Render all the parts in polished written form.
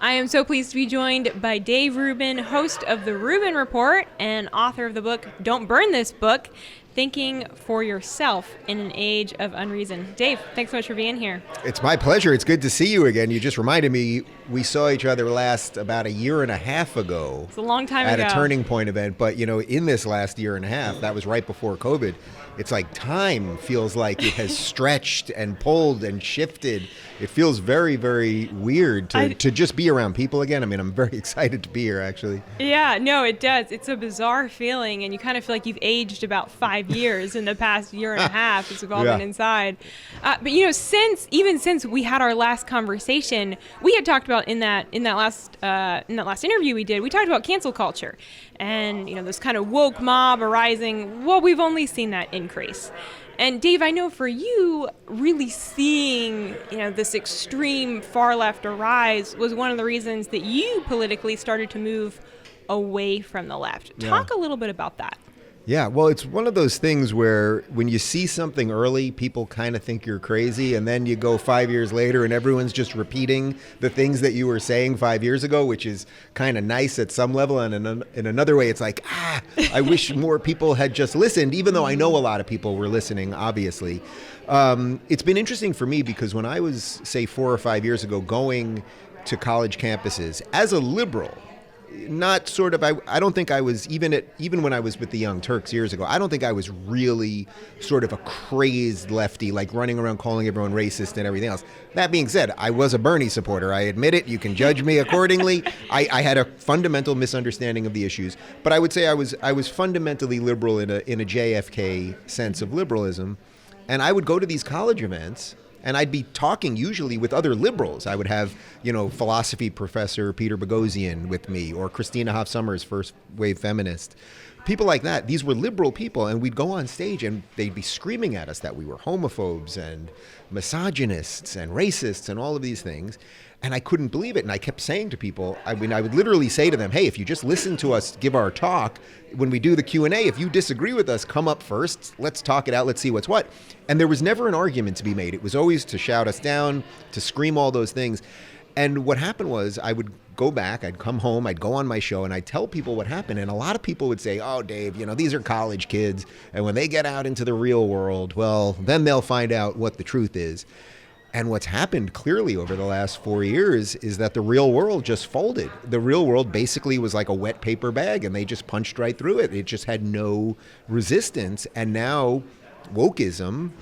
I am so pleased to be joined by Dave Rubin, host of the Rubin Report and author of the book, Don't Burn This Book, Thinking for Yourself in an Age of Unreason. Dave, thanks so much for being here. It's my pleasure. It's good to see you again. You just reminded me we saw each other last about a year and a half ago. It's a long time at ago. A Turning Point event. But, in this last year and a half, that was right before COVID. It's like time feels like it has stretched and pulled and shifted. It feels very, very weird to just be around people again. I mean, I'm very excited to be here, actually. Yeah, no, it does. It's a bizarre feeling, and you kind of feel like you've aged about 5 years in the past year and a half as we've all been inside. But since we had our last conversation, we had talked about in that last interview we did, we talked about cancel culture and this kind of woke mob arising. Well, we've only seen that increase. And Dave, I know for you, really seeing this extreme far left arise was one of the reasons that you politically started to move away from the left. Talk a little bit about that. Yeah, well, it's one of those things where when you see something early, people kind of think you're crazy, and then you go 5 years later and everyone's just repeating the things that you were saying 5 years ago, which is kind of nice at some level. And in another way, it's like, I wish more people had just listened, even though I know a lot of people were listening, obviously. It's been interesting for me because when I was, say, 4 or 5 years ago, going to college campuses as a liberal, not sort of, I don't think I was, even when I was with the Young Turks years ago, I don't think I was really sort of a crazed lefty, like running around calling everyone racist and everything else. That being said, I was a Bernie supporter. I admit it. You can judge me accordingly. I had a fundamental misunderstanding of the issues, but I would say I was fundamentally liberal in a JFK sense of liberalism. And I would go to these college events, and I'd be talking usually with other liberals. I would have, philosophy professor Peter Boghossian with me, or Christina Hoff Sommers, first wave feminist. People like that. These were liberal people, and we'd go on stage and they'd be screaming at us that we were homophobes and misogynists and racists and all of these things. And I couldn't believe it. And I kept saying to people, I would literally say to them, hey, if you just listen to us give our talk, when we do the Q&A, if you disagree with us, come up first. Let's talk it out. Let's see what's what. And there was never an argument to be made. It was always to shout us down, to scream all those things. And what happened was I would go back, I'd come home, I'd go on my show, and I'd tell people what happened. And a lot of people would say, oh, Dave, these are college kids. And when they get out into the real world, well, then they'll find out what the truth is. And what's happened clearly over the last 4 years is that the real world just folded. The real world basically was like a wet paper bag, and they just punched right through it. It just had no resistance. And now wokeism,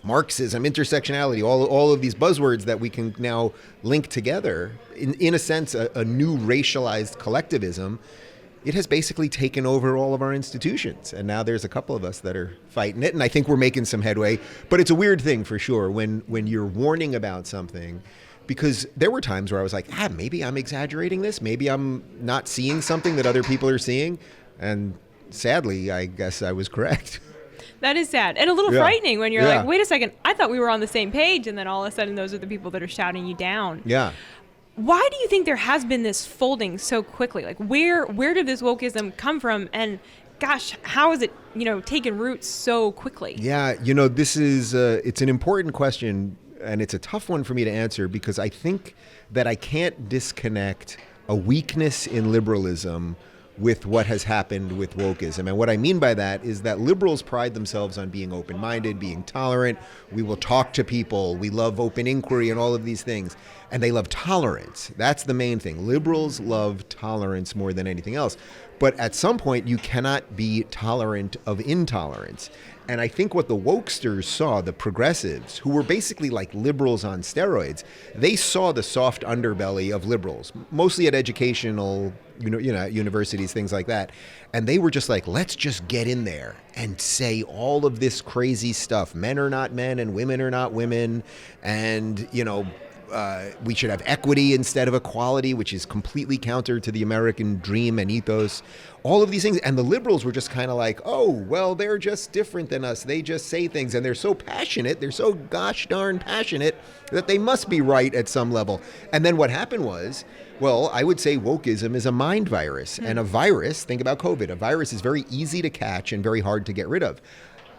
Marxism, intersectionality, all of these buzzwords that we can now link together, in a sense, a new racialized collectivism, it has basically taken over all of our institutions. And now there's a couple of us that are fighting it. And I think we're making some headway. But it's a weird thing for sure when you're warning about something, because there were times where I was like, maybe I'm exaggerating this. Maybe I'm not seeing something that other people are seeing. And sadly, I guess I was correct. That is sad and a little frightening when you're like, wait a second, I thought we were on the same page. And then all of a sudden, those are the people that are shouting you down. Yeah. Why do you think there has been this folding so quickly? Like, where did this wokeism come from? And gosh, how has it, taken roots so quickly? Yeah, this is, it's an important question, and it's a tough one for me to answer, because I think that I can't disconnect a weakness in liberalism with what has happened with wokeism. And what I mean by that is that liberals pride themselves on being open-minded, being tolerant. We will talk to people. We love open inquiry and all of these things. And they love tolerance. That's the main thing. Liberals love tolerance more than anything else. But at some point, you cannot be tolerant of intolerance. And I think what the wokesters saw, the progressives, who were basically like liberals on steroids, they saw the soft underbelly of liberals, mostly at educational, universities, things like that. And they were just like, let's just get in there and say all of this crazy stuff. Men are not men and women are not women. And, we should have equity instead of equality, which is completely counter to the American dream and ethos. All of these things. And the liberals were just kind of like, oh, well, they're just different than us. They just say things, and they're so passionate. They're so gosh darn passionate that they must be right at some level. And then what happened was, well, I would say wokeism is a mind virus. And a virus, think about COVID, a virus is very easy to catch and very hard to get rid of.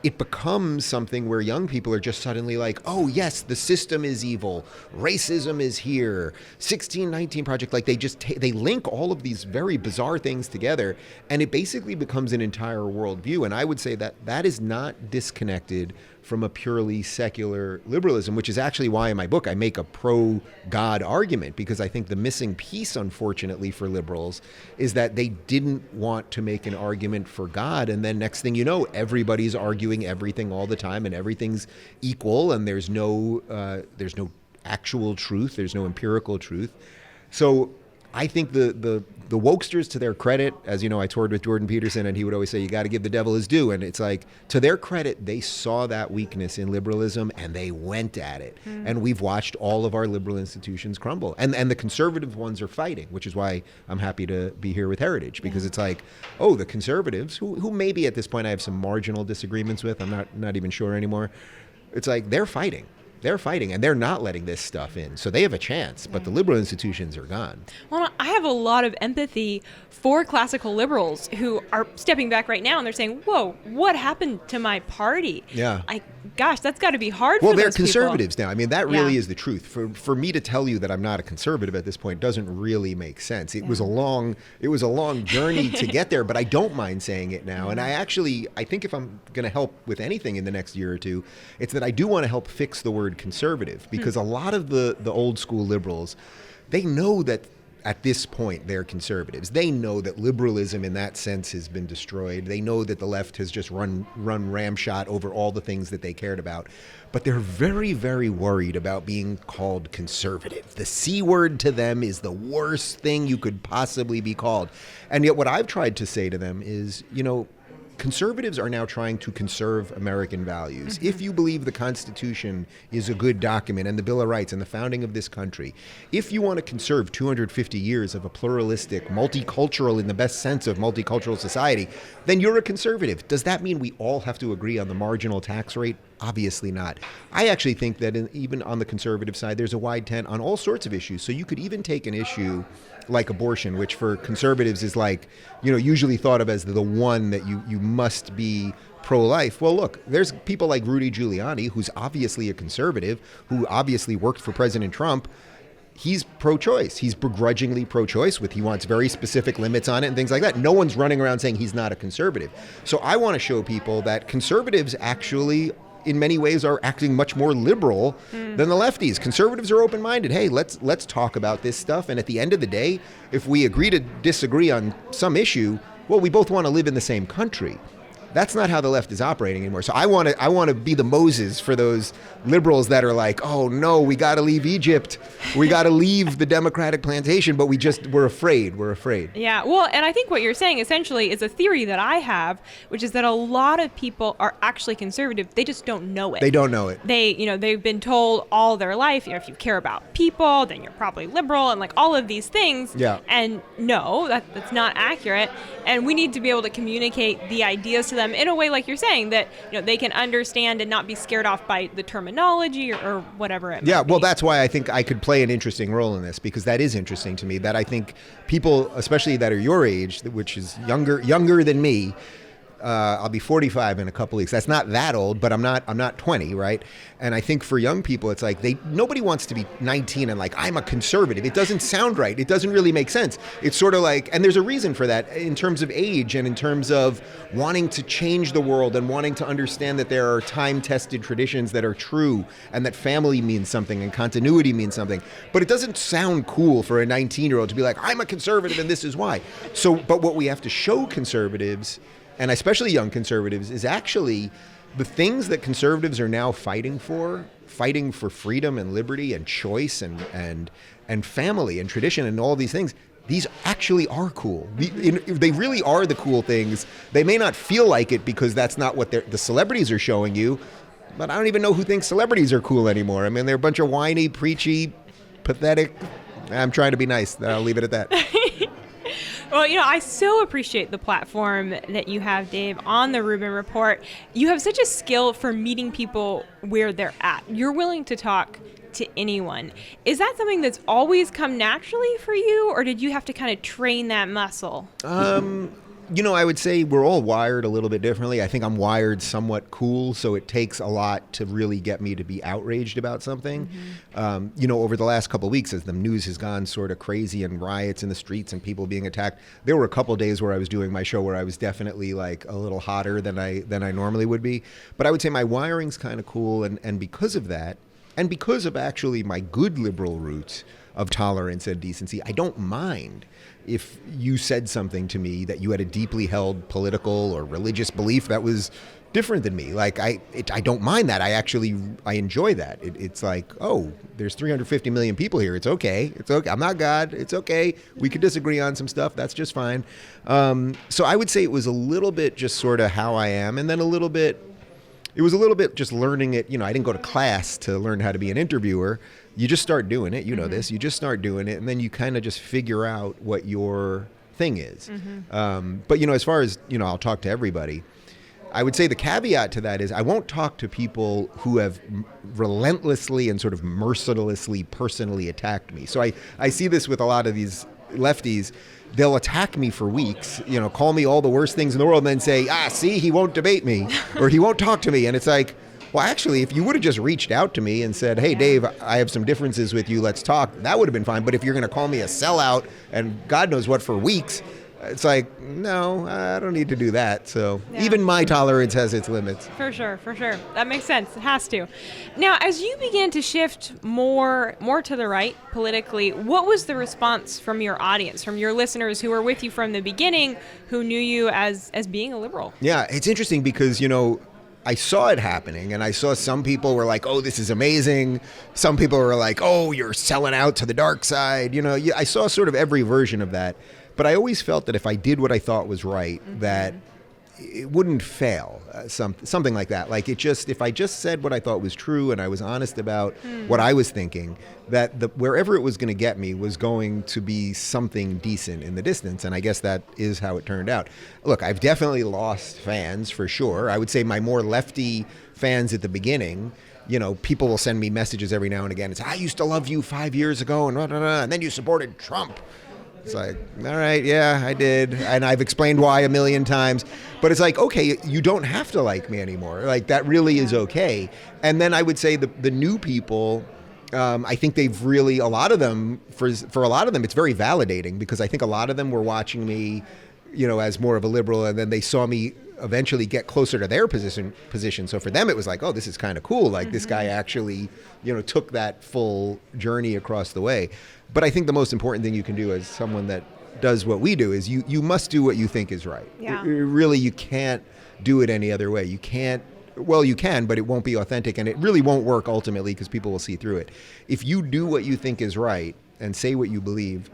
it becomes something where young people are just suddenly like, oh yes, the system is evil, racism is here, 1619 Project, like they link all of these very bizarre things together, and it basically becomes an entire worldview. And I would say that that is not disconnected from a purely secular liberalism, which is actually why in my book I make a pro-God argument, because I think the missing piece, unfortunately, for liberals is that they didn't want to make an argument for God, and then next thing you know, everybody's arguing everything all the time, and everything's equal, and there's no actual truth, there's no empirical truth. So I think the wokesters, to their credit, as you know, I toured with Jordan Peterson, and he would always say, you got to give the devil his due. And it's like, to their credit, they saw that weakness in liberalism and they went at it. And we've watched all of our liberal institutions crumble. And the conservative ones are fighting, which is why I'm happy to be here with Heritage, because it's like, oh, the conservatives, who maybe at this point I have some marginal disagreements with, I'm not even sure anymore. It's like, they're fighting. They're fighting, and they're not letting this stuff in. So they have a chance, but the liberal institutions are gone. Well, I have a lot of empathy for classical liberals who are stepping back right now, and they're saying, whoa, what happened to my party? Yeah. Gosh, that's got to be hard for those people. Well, they're conservatives now. I mean, that really is the truth. For me to tell you that I'm not a conservative at this point doesn't really make sense. It was a long journey to get there, but I don't mind saying it now. And I think if I'm going to help with anything in the next year or two, it's that I do want to help fix the word conservative, because a lot of the old school liberals, they know that at this point they're conservatives. They know that liberalism in that sense has been destroyed. They know that the left has just run ramshot over all the things that they cared about. But they're very, very worried about being called conservative. The C word to them is the worst thing you could possibly be called. And yet what I've tried to say to them is, conservatives are now trying to conserve American values. If you believe the Constitution is a good document, and the Bill of Rights and the founding of this country, if you want to conserve 250 years of a pluralistic, multicultural, in the best sense of multicultural society, then you're a conservative. Does that mean we all have to agree on the marginal tax rate? Obviously not. I actually think that even on the conservative side, there's a wide tent on all sorts of issues. So you could even take an issue like abortion, which for conservatives is like, usually thought of as the one that you must be pro-life. Well, look, there's people like Rudy Giuliani, who's obviously a conservative, who obviously worked for President Trump. He's pro-choice. He's begrudgingly pro-choice. He wants very specific limits on it and things like that. No one's running around saying he's not a conservative. So I want to show people that conservatives actually, in many ways, are acting much more liberal than the lefties. Conservatives are open-minded. Hey, let's talk about this stuff. And at the end of the day, if we agree to disagree on some issue, well, we both want to live in the same country. That's not how the left is operating anymore. So I want to be the Moses for those liberals that are like, oh no, we got to leave Egypt, we got to leave the democratic plantation, but we're afraid. Yeah, well, and I think what you're saying essentially is a theory that I have, which is that a lot of people are actually conservative. They just don't know it. They don't know it. They've been told all their life, if you care about people, then you're probably liberal, and like all of these things. Yeah. And no, that's not accurate. And we need to be able to communicate the ideas to them in a way, like you're saying, that they can understand and not be scared off by the terminology or whatever it might be. Well, that's why I think I could play an interesting role in this, because that is interesting to me, that I think people, especially that are your age, which is younger than me, I'll be 45 in a couple weeks. That's not that old, but I'm not 20, right? And I think for young people, it's like nobody wants to be 19 and like, I'm a conservative. It doesn't sound right. It doesn't really make sense. It's sort of like, and there's a reason for that in terms of age and in terms of wanting to change the world and wanting to understand that there are time-tested traditions that are true and that family means something and continuity means something. But it doesn't sound cool for a 19-year-old to be like, I'm a conservative and this is why. So, but what we have to show conservatives, and especially young conservatives, is actually the things that conservatives are now fighting for freedom and liberty and choice and family and tradition and all these things. These actually are cool. They really are the cool things. They may not feel like it because that's not what the celebrities are showing you, but I don't even know who thinks celebrities are cool anymore. I mean, they're a bunch of whiny, preachy, pathetic. I'm trying to be nice. I'll leave it at that. Well, I so appreciate the platform that you have, Dave, on the Rubin Report. You have such a skill for meeting people where they're at. You're willing to talk to anyone. Is that something that's always come naturally for you, or did you have to kind of train that muscle? I would say we're all wired a little bit differently. I think I'm wired somewhat cool, so it takes a lot to really get me to be outraged about something. Over the last couple of weeks, as the news has gone sort of crazy and riots in the streets and people being attacked, there were a couple of days where I was doing my show where I was definitely like a little hotter than I normally would be. But I would say my wiring's kind of cool, and because of that, and because of actually my good liberal roots of tolerance and decency, I don't mind if you said something to me that you had a deeply held political or religious belief that was different than me. Like I don't mind that. I enjoy that. It's like, oh, there's 350 million people here. It's okay. It's okay. I'm not God. It's okay. We could disagree on some stuff. That's just fine. So I would say it was a little bit just sort of how I am, and then it was a little bit just learning it. I didn't go to class to learn how to be an interviewer. You just start doing it. You know this. You just start doing it, and then you kind of just figure out what your thing is. But as far as I'll talk to everybody. I would say the caveat to that is I won't talk to people who have relentlessly and sort of mercilessly personally attacked me. So I see this with a lot of these lefties. They'll attack me for weeks, call me all the worst things in the world, and then say, see, he won't debate me or he won't talk to me. And it's like, well, actually, if you would have just reached out to me and said, hey, Dave, I have some differences with you, let's talk, that would have been fine. But if you're going to call me a sellout and God knows what for weeks, it's like, no, I don't need to do that. So even my tolerance has its limits. For sure. That makes sense. It has to. Now, as you began to shift more to the right politically, what was the response from your audience, from your listeners who were with you from the beginning, who knew you as being a liberal? Yeah, it's interesting because, I saw it happening, and I saw some people were like, oh, this is amazing. Some people were like, oh, you're selling out to the dark side. I saw sort of every version of that. But I always felt that if I did what I thought was right, that it wouldn't fail, something like that. Like if I just said what I thought was true and I was honest about what I was thinking, that wherever it was going to get me was going to be something decent in the distance. And I guess that is how it turned out. Look, I've definitely lost fans for sure. I would say my more lefty fans at the beginning, people will send me messages every now and again. It's, I used to love you 5 years ago and then you supported Trump. It's like, all right, yeah, I did. And I've explained why a million times. But it's like, okay, you don't have to like me anymore. Like, that really is okay. And then I would say the new people, I think they've really, a lot of them, for a lot of them, it's very validating because I think a lot of them were watching me, as more of a liberal, and then they saw me eventually get closer to their position. So for them, it was like, oh, this is kind of cool. Like this guy actually, took that full journey across the way. But I think the most important thing you can do as someone that does what we do is you must do what you think is right. Yeah. Really, you can't do it any other way. You can't. Well, you can, but it won't be authentic, and it really won't work ultimately because people will see through it. If you do what you think is right and say what you believe,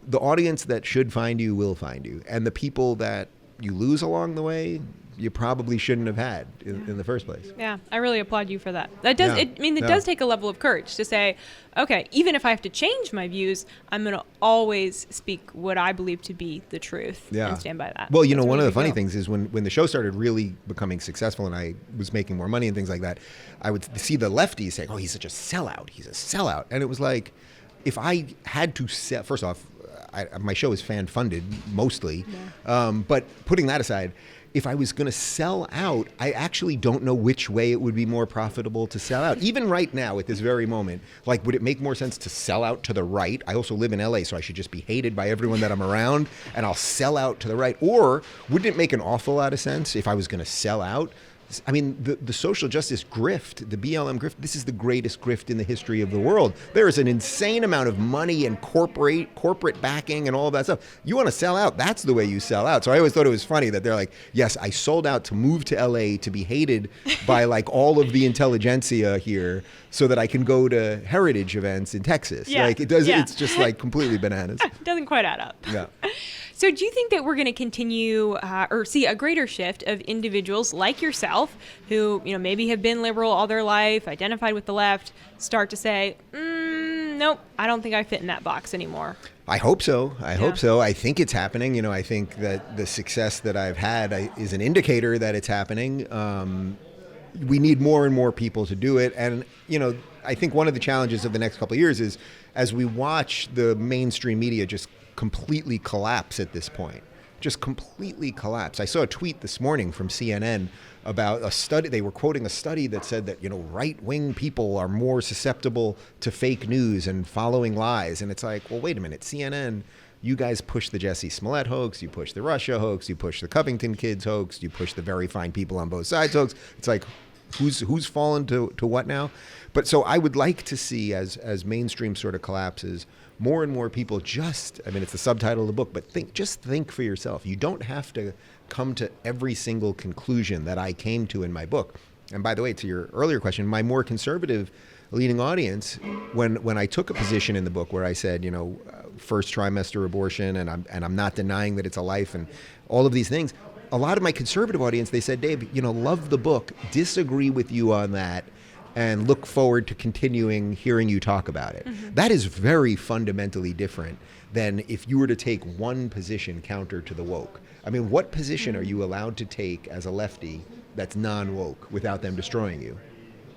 the audience that should find you will find you. And the people that you lose along the way, you probably shouldn't have had in the first place. Yeah, I really applaud you for that. That does. It does take a level of courage to say, okay, even if I have to change my views, I'm going to always speak what I believe to be the truth and stand by that. Well, one of the funny things is when the show started really becoming successful and I was making more money and things like that, I would see the lefties saying, oh, he's such a sellout. He's a sellout. And it was like, if I had to sell, first off, my show is fan funded mostly, but putting that aside, if I was going to sell out, I actually don't know which way it would be more profitable to sell out. Even right now, at this very moment, like, would it make more sense to sell out to the right? I also live in LA, so I should just be hated by everyone that I'm around, and I'll sell out to the right. Or wouldn't it make an awful lot of sense if I was going to sell out? I mean, the social justice grift, the BLM grift, this is the greatest grift in the history of the world. There is an insane amount of money and corporate backing and all of that stuff. You want to sell out, that's the way you sell out. So I always thought it was funny that they're like, yes, I sold out to move to LA to be hated by like all of the intelligentsia here so that I can go to heritage events in Texas. Yeah. Like, it's just like completely bananas. Doesn't quite add up. Yeah. So do you think that we're going to continue or see a greater shift of individuals like yourself who, maybe have been liberal all their life, identified with the left, start to say, nope, I don't think I fit in that box anymore? I hope so. I hope so. I think it's happening. I think that the success that I've had is an indicator that it's happening. We need more and more people to do it. And, I think one of the challenges of the next couple of years is as we watch the mainstream media just completely collapse at this point, just completely collapsed. I saw a tweet this morning from CNN about a study. They were quoting a study that said that, right-wing people are more susceptible to fake news and following lies. And it's like, well, wait a minute, CNN, you guys push the Jesse Smollett hoax, you push the Russia hoax, you push the Covington kids hoax, you push the very fine people on both sides hoax. It's like, who's fallen to what now? But so I would like to see, as mainstream sort of collapses, more and more people it's the subtitle of the book, but just think for yourself. You don't have to come to every single conclusion that I came to in my book. And by the way, to your earlier question, my more conservative leading audience, when I took a position in the book where I said, first trimester abortion, and I'm not denying that it's a life, and all of these things, a lot of my conservative audience, they said, Dave, love the book, disagree with you on that, and look forward to continuing hearing you talk about it. Mm-hmm. That is very fundamentally different than if you were to take one position counter to the woke. I mean, what position are you allowed to take as a lefty that's non-woke without them destroying you?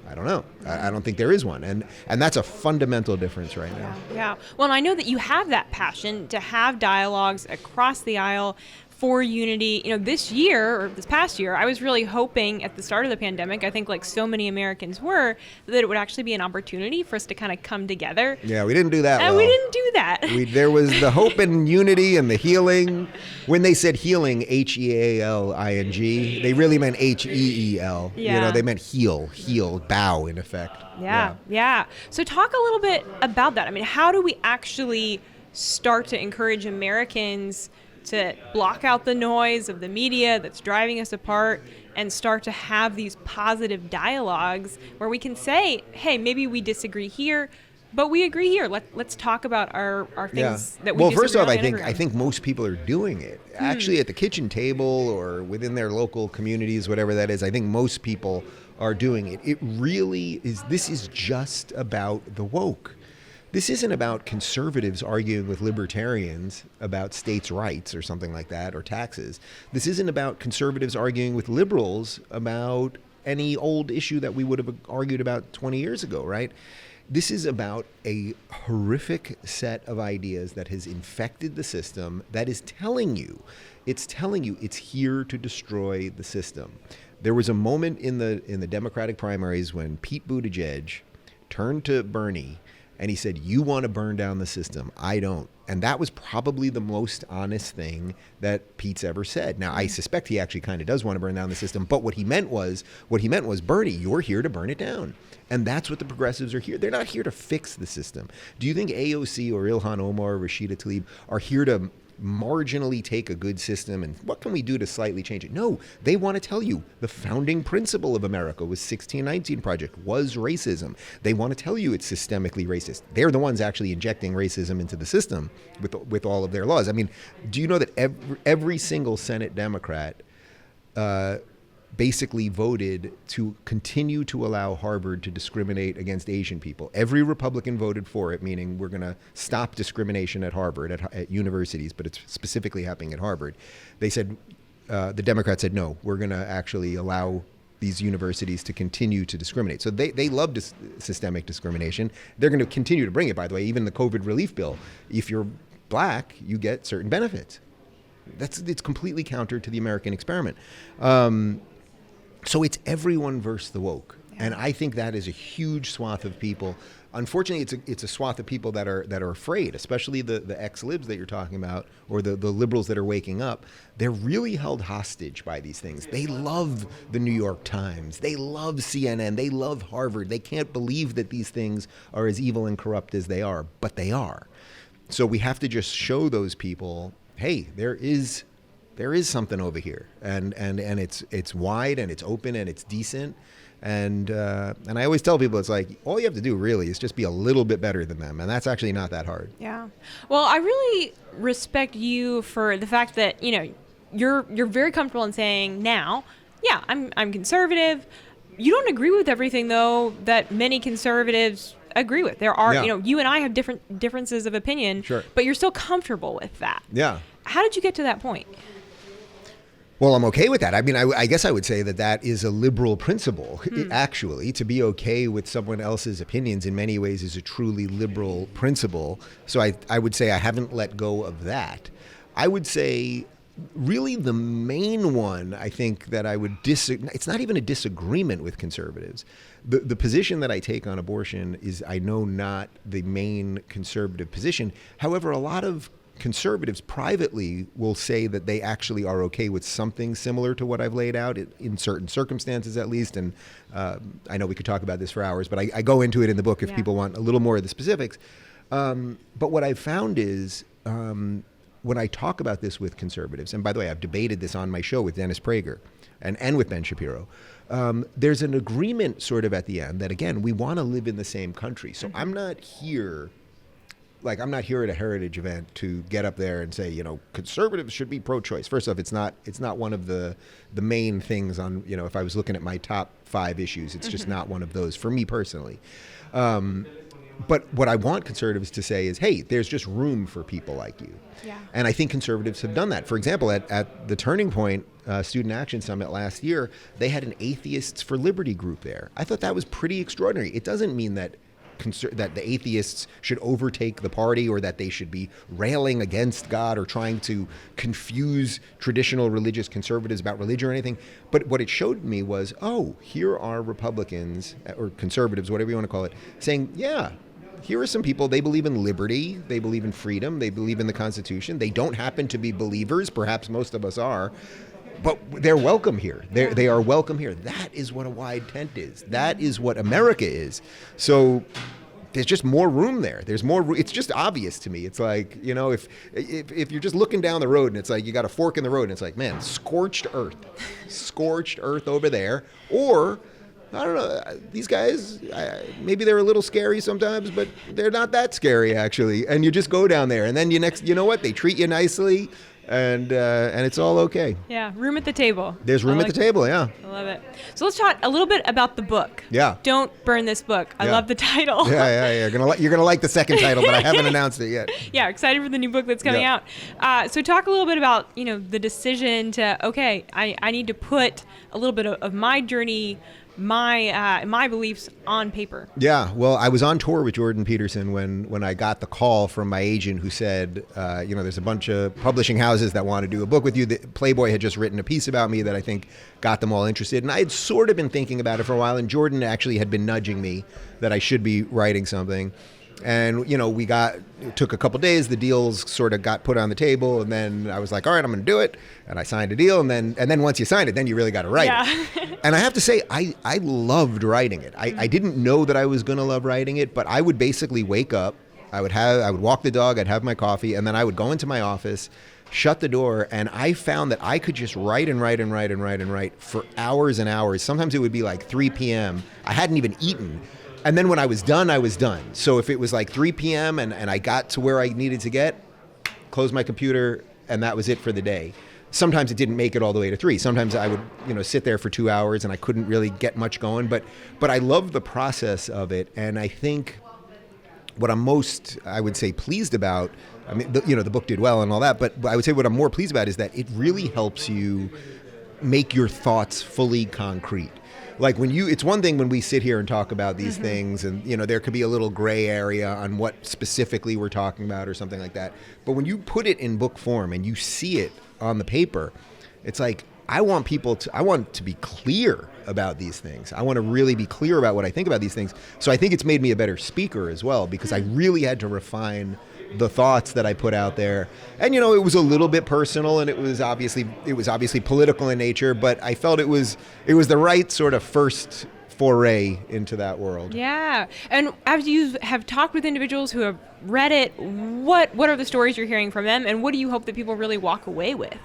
I don't know. I don't think there is one. And that's a fundamental difference right now. Yeah. Well, and I know that you have that passion to have dialogues across the aisle for unity. This past year, I was really hoping at the start of the pandemic, I think like so many Americans were, that it would actually be an opportunity for us to kind of come together. Yeah, we didn't do that And well. we didn't do that. There was the hope and unity and the healing. When they said healing, H-E-A-L-I-N-G, they really meant H-E-E-L. Yeah. They meant heal, bow in effect. Yeah. So talk a little bit about that. I mean, how do we actually start to encourage Americans to block out the noise of the media that's driving us apart and start to have these positive dialogues where we can say, hey, maybe we disagree here, but we agree here. Let's talk about our things that we disagree on. Well, first off, I think most people are doing it. Actually, at the kitchen table or within their local communities, whatever that is, I think most people are doing it. It really is. This is just about the woke. This isn't about conservatives arguing with libertarians about states' rights or something like that, or taxes. This isn't about conservatives arguing with liberals about any old issue that we would have argued about 20 years ago, right? This is about a horrific set of ideas that has infected the system, that is telling you it's here to destroy the system. There was a moment in the Democratic primaries when Pete Buttigieg turned to Bernie and he said, you want to burn down the system. I don't. And that was probably the most honest thing that Pete's ever said. Now, I suspect he actually kind of does want to burn down the system. But what he meant was, Bernie, you're here to burn it down. And that's what the progressives are here. They're not here to fix the system. Do you think AOC or Ilhan Omar or Rashida Tlaib are here to marginally take a good system and what can we do to slightly change it? No, they want to tell you the founding principle of America was 1619 Project was racism. They want to tell you it's systemically racist. They're the ones actually injecting racism into the system with all of their laws. I mean, do you know that every single Senate Democrat basically voted to continue to allow Harvard to discriminate against Asian people? Every Republican voted for it, meaning we're going to stop discrimination at Harvard, at universities, but it's specifically happening at Harvard. They said, the Democrats said, no, we're going to actually allow these universities to continue to discriminate. So they love systemic discrimination. They're going to continue to bring it, by the way, even the COVID relief bill. If you're black, you get certain benefits. It's completely counter to the American experiment. So it's everyone versus the woke. Yeah. And I think that is a huge swath of people. Unfortunately, it's a swath of people that are afraid, especially the ex-libs that you're talking about, or the liberals that are waking up. They're really held hostage by these things. They love the New York Times. They love CNN. They love Harvard. They can't believe that these things are as evil and corrupt as they are, but they are. So we have to just show those people, hey, there is something over here, and it's wide and it's open and it's decent, and I always tell people it's like all you have to do really is just be a little bit better than them, and that's actually not that hard. Yeah, well, I really respect you for the fact that you're very comfortable in saying now, yeah, I'm conservative. You don't agree with everything though that many conservatives agree with. There are you and I have differences of opinion, sure, but you're still comfortable with that. Yeah. How did you get to that point? Well, I'm okay with that. I mean, I guess I would say that is a liberal principle. Actually, to be okay with someone else's opinions in many ways is a truly liberal principle. So I would say I haven't let go of that. I would say really the main one, I think, that I would it's not even a disagreement with conservatives. The position that I take on abortion is, I know, not the main conservative position. However, a lot of conservatives privately will say that they actually are okay with something similar to what I've laid out in certain circumstances, at least. And I know we could talk about this for hours, but I go into it in the book if people want a little more of the specifics. But what I've found is, when I talk about this with conservatives, and by the way, I've debated this on my show with Dennis Prager and with Ben Shapiro, there's an agreement sort of at the end that, again, we want to live in the same country. So I'm not here at a heritage event to get up there and say, conservatives should be pro-choice. First off, it's not one of the main things on, if I was looking at my top 5 issues, it's just not one of those for me personally. But what I want conservatives to say is, hey, there's just room for people like you. Yeah. And I think conservatives have done that. For example, at the Turning Point Student Action Summit last year, they had an Atheists for Liberty group there. I thought that was pretty extraordinary. It doesn't mean that that the atheists should overtake the party, or that they should be railing against God or trying to confuse traditional religious conservatives about religion or anything. But what it showed me was, here are Republicans or conservatives, whatever you want to call it, saying, yeah, here are some people, they believe in liberty, they believe in freedom, they believe in the Constitution. They don't happen to be believers, perhaps most of us are, but they're welcome here. They are welcome here. That is what a wide tent is. That is what America is. So there's just more room there. There's more. It's just obvious to me. It's like, if you're just looking down the road and it's like you got a fork in the road and it's like, man, scorched earth over there, or I don't know, these guys, maybe they're a little scary sometimes, but they're not that scary actually. And you just go down there, and then you know what? They treat you nicely. And it's all okay. Yeah, room at the table. There's room at the table, yeah. I love it. So let's talk a little bit about the book. Yeah. Don't burn this book. I love the title. Yeah. You're gonna like the second title, but I haven't announced it yet. Yeah, excited for the new book that's coming out. So talk a little bit about the decision to I need to put a little bit of my journey, my beliefs on paper. Yeah, well, I was on tour with Jordan Peterson when I got the call from my agent who said, there's a bunch of publishing houses that want to do a book with you. Playboy had just written a piece about me that I think got them all interested. And I had sort of been thinking about it for a while, and Jordan actually had been nudging me that I should be writing something. And, it took a couple days, the deals sort of got put on the table, and then I was like, all right, I'm going to do it. And I signed a deal, and then once you sign it, then you really got to write it. And I have to say, I loved writing it. I didn't know that I was going to love writing it, but I would basically wake up, I would walk the dog, I'd have my coffee, and then I would go into my office, shut the door, and I found that I could just write and write and write and write and write for hours and hours. Sometimes it would be like 3 p.m. I hadn't even eaten. And then when I was done, I was done. So if it was like 3 p.m. and I got to where I needed to get, close my computer, and that was it for the day. Sometimes it didn't make it all the way to 3. Sometimes I would, sit there for 2 hours and I couldn't really get much going. But I love the process of it. And I think what I'm most, I would say, pleased about, I mean, the book did well and all that, but I would say what I'm more pleased about is that it really helps you make your thoughts fully concrete. Like it's one thing when we sit here and talk about these things and, there could be a little gray area on what specifically we're talking about or something like that. But when you put it in book form and you see it on the paper, it's like, I want to be clear about these things. I want to really be clear about what I think about these things. So I think it's made me a better speaker as well, because I really had to refine the thoughts that I put out there. And it was a little bit personal, and it was obviously political in nature, but I felt it was the right sort of first foray into that world. Yeah. And as you have talked with individuals who have read it, what are the stories you're hearing from them, and what do you hope that people really walk away with?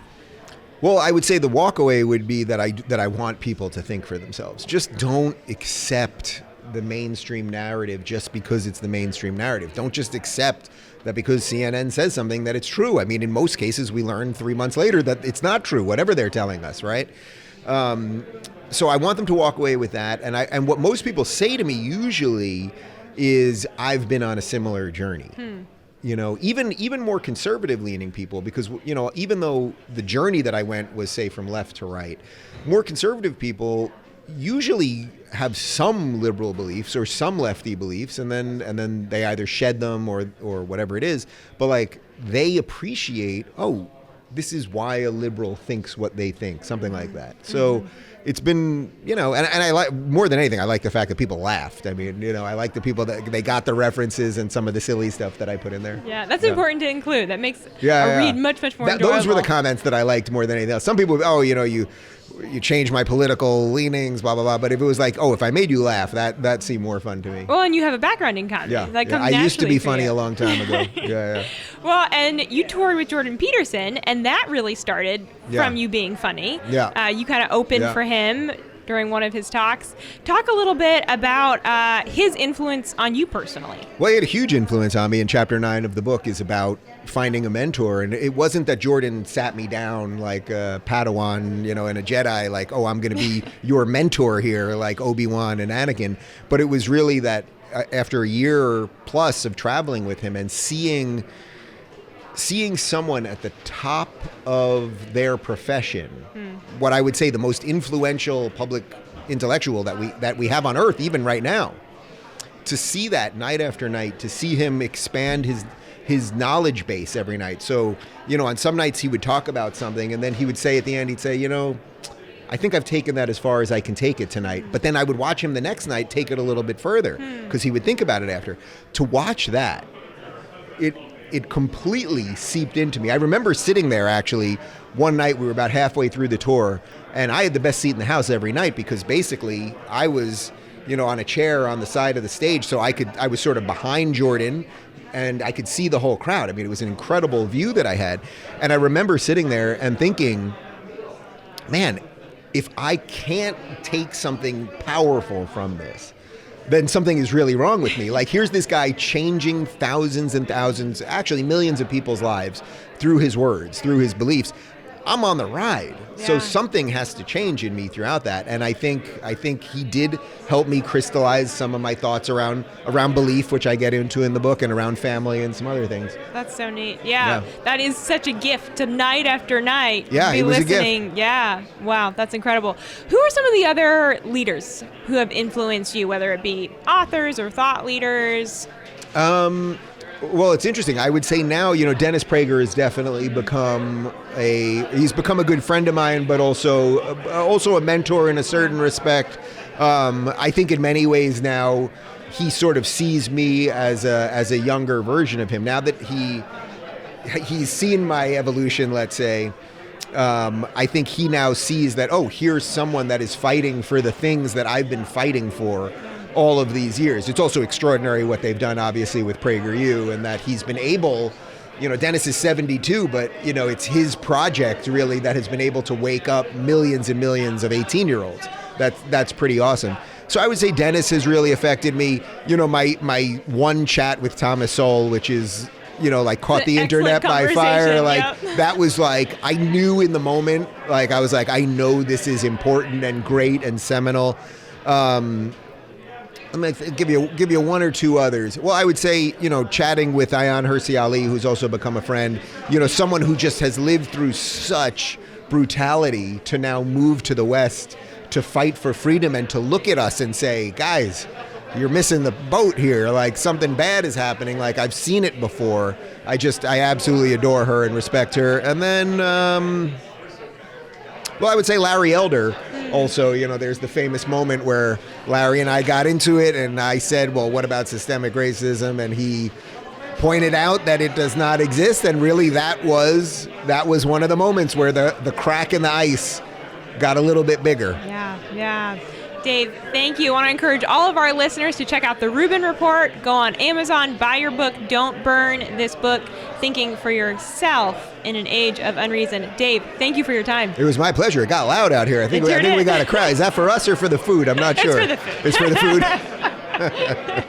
Well, I would say the walkaway would be that I want people to think for themselves. Just don't accept the mainstream narrative just because it's the mainstream narrative. Don't just accept that because CNN says something that it's true. I mean, in most cases, we learn 3 months later that it's not true, whatever they're telling us, right? So I want them to walk away with that. And what most people say to me usually is, I've been on a similar journey. Even more conservative leaning people, because, even though the journey that I went was, say, from left to right, more conservative people usually have some liberal beliefs or some lefty beliefs, and then they either shed them or whatever it is. But like, they appreciate, this is why a liberal thinks what they think, something like that. So it's been, and I like, more than anything, I like the fact that people laughed. I mean, I like the people that they got the references and some of the silly stuff that I put in there. Yeah, that's important to include. That makes a read much more enjoyable. Those were the comments that I liked more than anything else. Some people, you change my political leanings, blah, blah, blah. But if it was like, if I made you laugh, that seemed more fun to me. Well, and you have a background in comedy. Yeah, That comes I used to be funny you. a long time ago. Yeah. Well, and you toured with Jordan Peterson, and that really started from you being funny. Yeah. You kind of opened for him during one of his talks. Talk a little bit about his influence on you personally. Well, he had a huge influence on me, and chapter 9 of the book is about finding a mentor. And it wasn't that Jordan sat me down like a Padawan, and a Jedi, like, I'm going to be your mentor here, like Obi-Wan and Anakin. But it was really that after a year plus of traveling with him and seeing someone at the top of their profession, what I would say the most influential public intellectual that we have on earth, even right now, to see that night after night, to see him expand his knowledge base every night. So, on some nights he would talk about something, and then he would say at the end, he'd say, I think I've taken that as far as I can take it tonight. But then I would watch him the next night take it a little bit further, because he would think about it after. To watch that, it completely seeped into me. I remember sitting there, actually, one night we were about halfway through the tour, and I had the best seat in the house every night because basically I was, on a chair on the side of the stage, so I was sort of behind Jordan, and I could see the whole crowd. I mean, it was an incredible view that I had. And I remember sitting there and thinking, man, if I can't take something powerful from this, then something is really wrong with me. Like, here's this guy changing thousands and thousands, actually millions of people's lives through his words, through his beliefs. I'm on the ride. Yeah. So something has to change in me throughout that. And I think he did help me crystallize some of my thoughts around belief, which I get into in the book, and around family and some other things. That's so neat. Yeah. That is such a gift to night after night. Yeah, be it was listening. A gift. Yeah. Wow, that's incredible. Who are some of the other leaders who have influenced you, whether it be authors or thought leaders? Well, it's interesting. I would say now, Dennis Prager has definitely become he's become a good friend of mine, but also a mentor in a certain respect. I think in many ways now he sort of sees me as a younger version of him. Now that he's seen my evolution, let's say, I think he now sees that, here's someone that is fighting for the things that I've been fighting for all of these years. It's also extraordinary what they've done, obviously, with PragerU, and that he's been able, Dennis is 72, but, it's his project, really, that has been able to wake up millions and millions of 18-year-olds. That's pretty awesome. So I would say Dennis has really affected me. My one chat with Thomas Sowell, which is, caught the internet by fire. That was I knew in the moment, I was I know this is important and great and seminal. I'm going to give you one or two others. Well, I would say, chatting with Ayaan Hirsi Ali, who's also become a friend, someone who just has lived through such brutality to now move to the West to fight for freedom and to look at us and say, guys, you're missing the boat here. Something bad is happening. I've seen it before. I absolutely adore her and respect her. And then, I would say Larry Elder. Also, there's the famous moment where Larry and I got into it, and I said, well, what about systemic racism? And he pointed out that it does not exist, and really that was one of the moments where the crack in the ice got a little bit bigger. Yeah. Dave, thank you. I want to encourage all of our listeners to check out the Rubin Report. Go on Amazon, buy your book, Don't Burn This Book, Thinking for Yourself in an Age of Unreason. Dave, thank you for your time. It was my pleasure. It got loud out here. I think we got a crowd. Is that for us or for the food? I'm not sure. It's for the food. It's for the food.